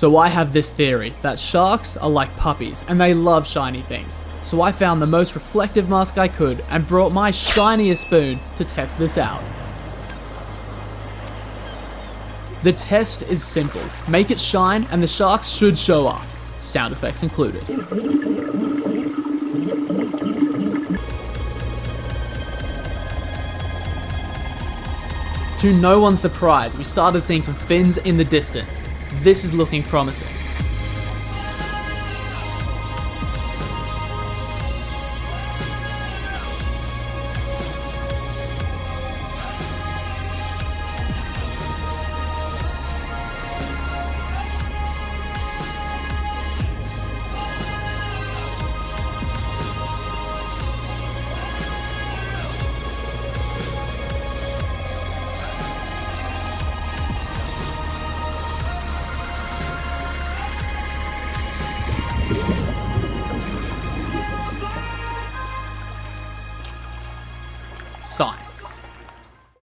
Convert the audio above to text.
So I have this theory that sharks are like puppies and they love shiny things. So I found the most reflective mask I could and brought my shiniest spoon to test this out. The test is simple. Make it shine and the sharks should show up. Sound effects included. To no one's surprise, we started seeing some fins in the distance. This is looking promising. Sign.